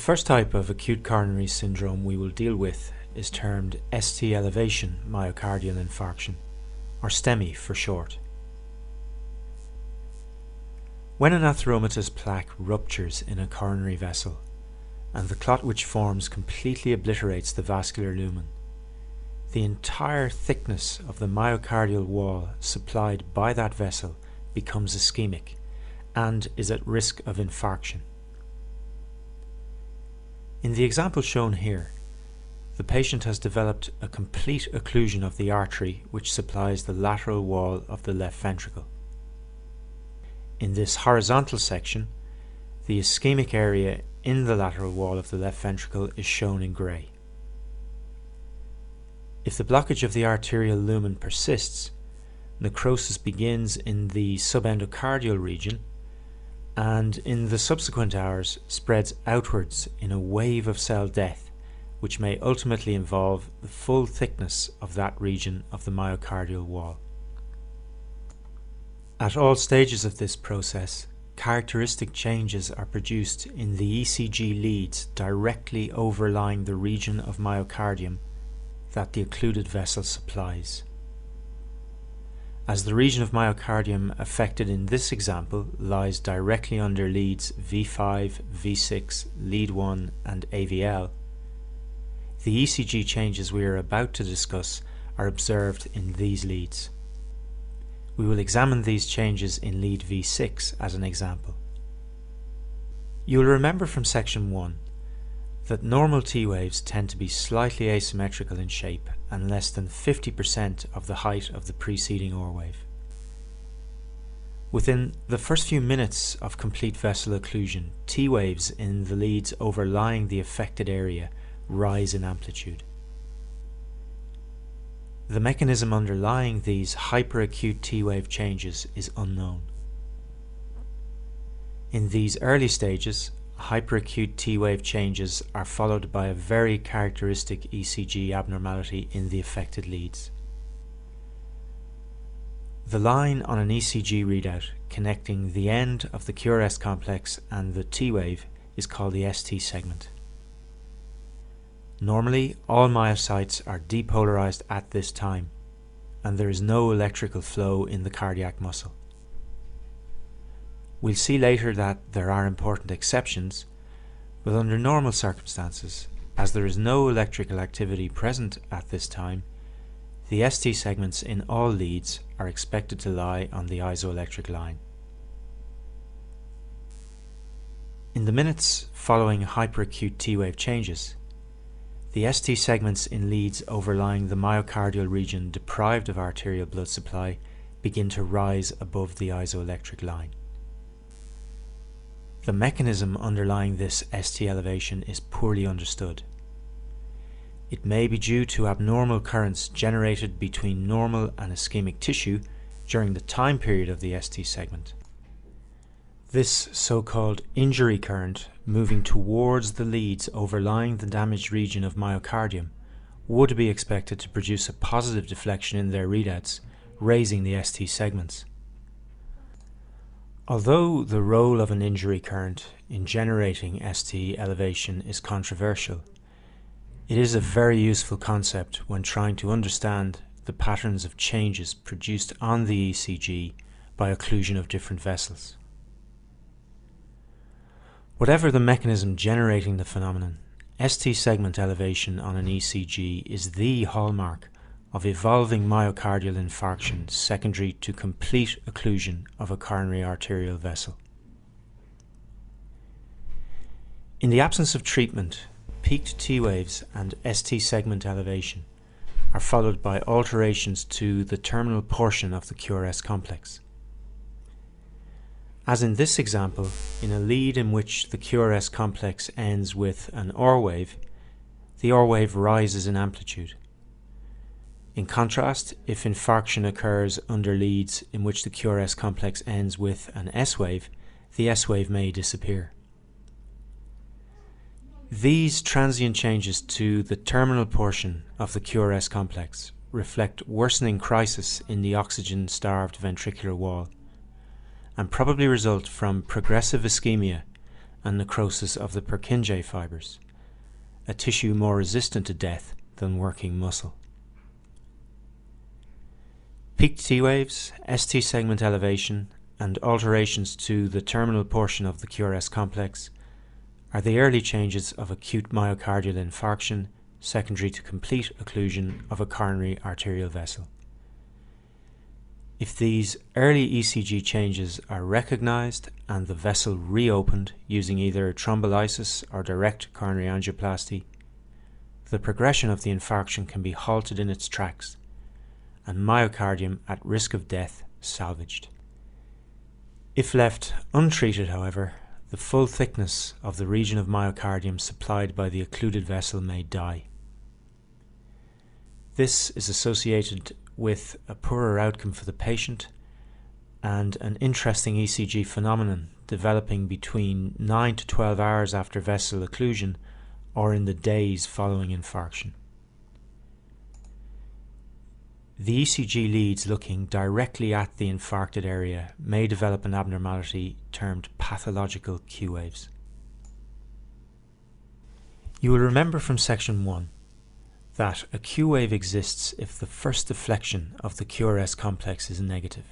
first type of acute coronary syndrome we will deal with is termed ST elevation myocardial infarction, or STEMI for short. When an atheromatous plaque ruptures in a coronary vessel, and the clot which forms completely obliterates the vascular lumen, the entire thickness of the myocardial wall supplied by that vessel becomes ischemic and is at risk of infarction. In the example shown here, the patient has developed a complete occlusion of the artery which supplies the lateral wall of the left ventricle. In this horizontal section, the ischemic area in the lateral wall of the left ventricle is shown in grey. If the blockage of the arterial lumen persists, necrosis begins in the subendocardial region and in the subsequent hours spreads outwards in a wave of cell death, which may ultimately involve the full thickness of that region of the myocardial wall. At all stages of this process, characteristic changes are produced in the ECG leads directly overlying the region of myocardium that the occluded vessel supplies. As the region of myocardium affected in this example lies directly under leads V5, V6, lead 1 and AVL, the ECG changes we are about to discuss are observed in these leads. We will examine these changes in lead V6 as an example. You will remember from section 1 that normal T waves tend to be slightly asymmetrical in shape and less than 50% of the height of the preceding OR wave. Within the first few minutes of complete vessel occlusion, T waves in the leads overlying the affected area rise in amplitude. The mechanism underlying these hyperacute T-wave changes is unknown. In these early stages, hyperacute T-wave changes are followed by a very characteristic ECG abnormality in the affected leads. The line on an ECG readout connecting the end of the QRS complex and the T-wave is called the ST segment. Normally, all myocytes are depolarized at this time, and there is no electrical flow in the cardiac muscle. We'll see later that there are important exceptions, but under normal circumstances, as there is no electrical activity present at this time, the ST segments in all leads are expected to lie on the isoelectric line. In the minutes following hyperacute T-wave changes, the ST segments in leads overlying the myocardial region deprived of arterial blood supply begin to rise above the isoelectric line. The mechanism underlying this ST elevation is poorly understood. It may be due to abnormal currents generated between normal and ischemic tissue during the time period of the ST segment. This so-called injury current moving towards the leads overlying the damaged region of myocardium would be expected to produce a positive deflection in their readouts, raising the ST segments. Although the role of an injury current in generating ST elevation is controversial, it is a very useful concept when trying to understand the patterns of changes produced on the ECG by occlusion of different vessels. Whatever the mechanism generating the phenomenon, ST segment elevation on an ECG is the hallmark of evolving myocardial infarction secondary to complete occlusion of a coronary arterial vessel. In the absence of treatment, peaked T waves and ST segment elevation are followed by alterations to the terminal portion of the QRS complex. As in this example, in a lead in which the QRS complex ends with an OR wave, the OR wave rises in amplitude. In contrast, if infarction occurs under leads in which the QRS complex ends with an S wave, the S wave may disappear. These transient changes to the terminal portion of the QRS complex reflect worsening crisis in the oxygen-starved ventricular wall and probably result from progressive ischemia and necrosis of the Purkinje fibers, a tissue more resistant to death than working muscle. Peak T waves, ST segment elevation, and alterations to the terminal portion of the QRS complex are the early changes of acute myocardial infarction secondary to complete occlusion of a coronary arterial vessel. If these early ECG changes are recognized and the vessel reopened using either thrombolysis or direct coronary angioplasty, the progression of the infarction can be halted in its tracks and myocardium at risk of death salvaged. If left untreated, however, the full thickness of the region of myocardium supplied by the occluded vessel may die. This is associated with a poorer outcome for the patient and an interesting ECG phenomenon developing between 9 to 12 hours after vessel occlusion or in the days following infarction. The ECG leads looking directly at the infarcted area may develop an abnormality termed pathological Q waves. You will remember from section 1 that a Q wave exists if the first deflection of the QRS complex is negative.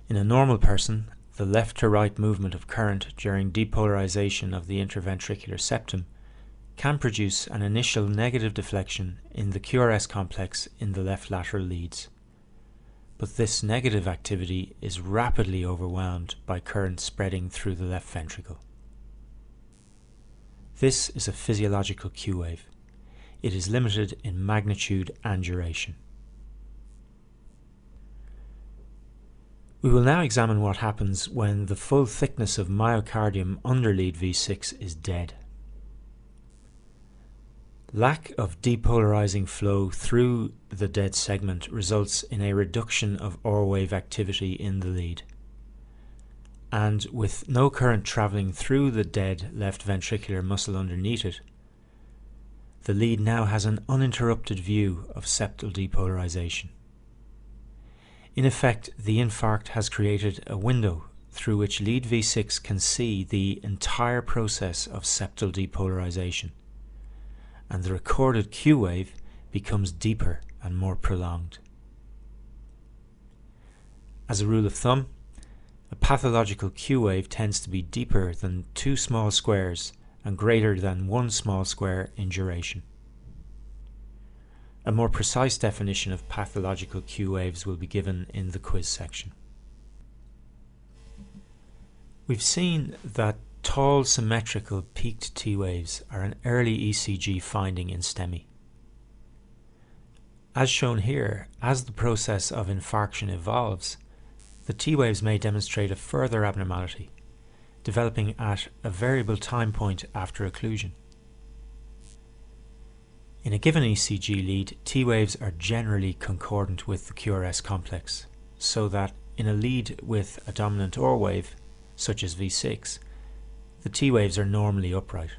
In a normal person, the left to right movement of current during depolarization of the interventricular septum can produce an initial negative deflection in the QRS complex in the left lateral leads. But this negative activity is rapidly overwhelmed by current spreading through the left ventricle. This is a physiological Q wave. It is limited in magnitude and duration. We will now examine what happens when the full thickness of myocardium under lead V6 is dead. Lack of depolarizing flow through the dead segment results in a reduction of OR wave activity in the lead. And with no current travelling through the dead left ventricular muscle underneath it, the lead now has an uninterrupted view of septal depolarization. In effect, the infarct has created a window through which lead V6 can see the entire process of septal depolarization, and the recorded Q wave becomes deeper and more prolonged. As a rule of thumb, a pathological Q wave tends to be deeper than 2 small squares and greater than 1 small square in duration. A more precise definition of pathological Q waves will be given in the quiz section. We've seen that tall symmetrical peaked T waves are an early ECG finding in STEMI. As shown here, as the process of infarction evolves, the T waves may demonstrate a further abnormality, developing at a variable time point after occlusion. In a given ECG lead, T waves are generally concordant with the QRS complex, so that in a lead with a dominant OR wave, such as V6, the T waves are normally upright.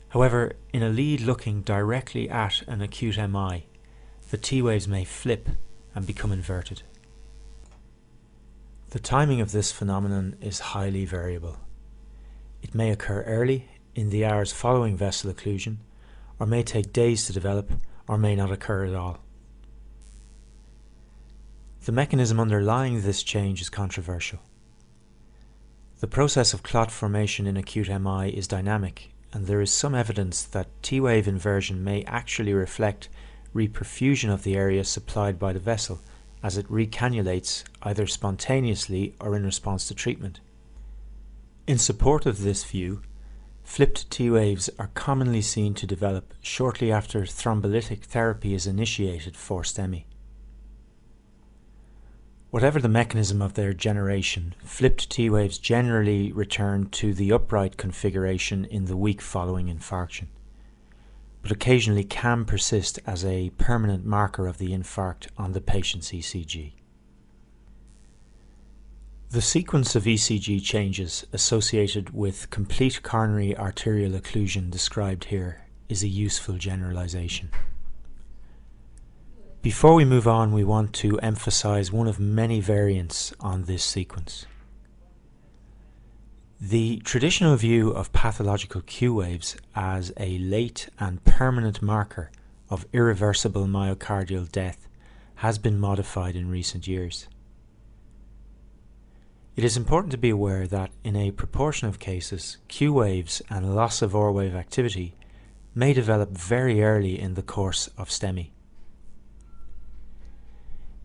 However, in a lead looking directly at an acute MI, the T waves may flip and become inverted. The timing of this phenomenon is highly variable. It may occur early, in the hours following vessel occlusion, or may take days to develop, or may not occur at all. The mechanism underlying this change is controversial. The process of clot formation in acute MI is dynamic, and there is some evidence that T-wave inversion may actually reflect reperfusion of the area supplied by the vessel as it recannulates either spontaneously or in response to treatment. In support of this view, flipped T-waves are commonly seen to develop shortly after thrombolytic therapy is initiated for STEMI. Whatever the mechanism of their generation, flipped T-waves generally return to the upright configuration in the week following infarction, but occasionally can persist as a permanent marker of the infarct on the patient's ECG. The sequence of ECG changes associated with complete coronary arterial occlusion described here is a useful generalization. Before we move on, we want to emphasize one of many variants on this sequence. The traditional view of pathological Q waves as a late and permanent marker of irreversible myocardial death has been modified in recent years. It is important to be aware that in a proportion of cases, Q waves and loss of R wave activity may develop very early in the course of STEMI.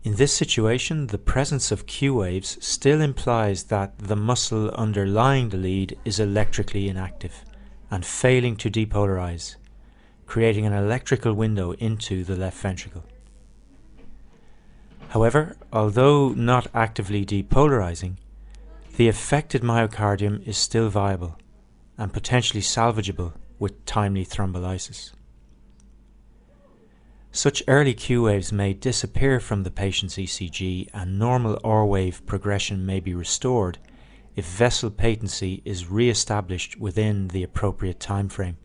In this situation, the presence of Q waves still implies that the muscle underlying the lead is electrically inactive and failing to depolarize, creating an electrical window into the left ventricle. However, although not actively depolarizing, the affected myocardium is still viable and potentially salvageable with timely thrombolysis. Such early Q waves may disappear from the patient's ECG and normal R wave progression may be restored if vessel patency is re-established within the appropriate time frame.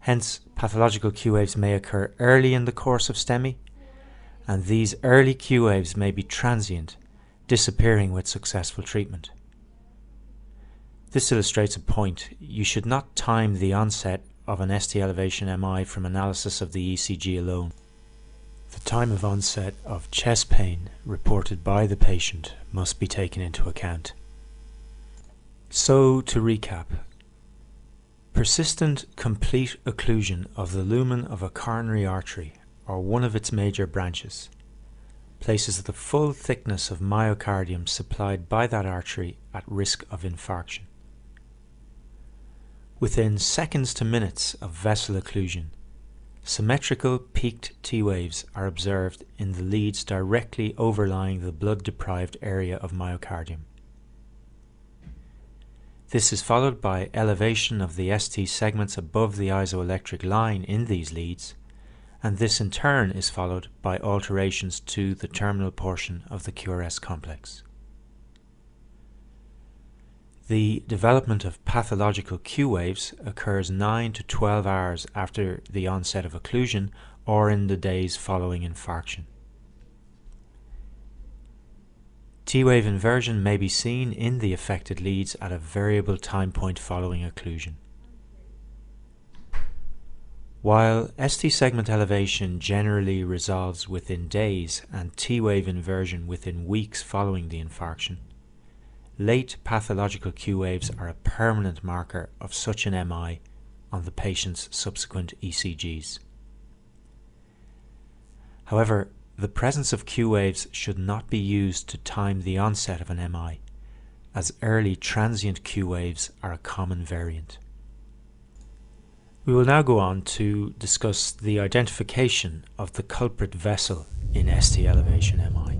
Hence, pathological Q waves may occur early in the course of STEMI, and these early Q waves may be transient, disappearing with successful treatment. This illustrates a point: you should not time the onset of an ST elevation MI from analysis of the ECG alone. The time of onset of chest pain reported by the patient must be taken into account. So, to recap, persistent complete occlusion of the lumen of a coronary artery or one of its major branches places the full thickness of myocardium supplied by that artery at risk of infarction. Within seconds to minutes of vessel occlusion, symmetrical peaked T waves are observed in the leads directly overlying the blood-deprived area of myocardium. This is followed by elevation of the ST segments above the isoelectric line in these leads, and this in turn is followed by alterations to the terminal portion of the QRS complex. The development of pathological Q waves occurs 9 to 12 hours after the onset of occlusion or in the days following infarction. T-wave inversion may be seen in the affected leads at a variable time point following occlusion. While ST segment elevation generally resolves within days and T-wave inversion within weeks following the infarction, late pathological Q waves are a permanent marker of such an MI on the patient's subsequent ECGs. However, the presence of Q waves should not be used to time the onset of an MI, as early transient Q waves are a common variant. We will now go on to discuss the identification of the culprit vessel in ST elevation MI.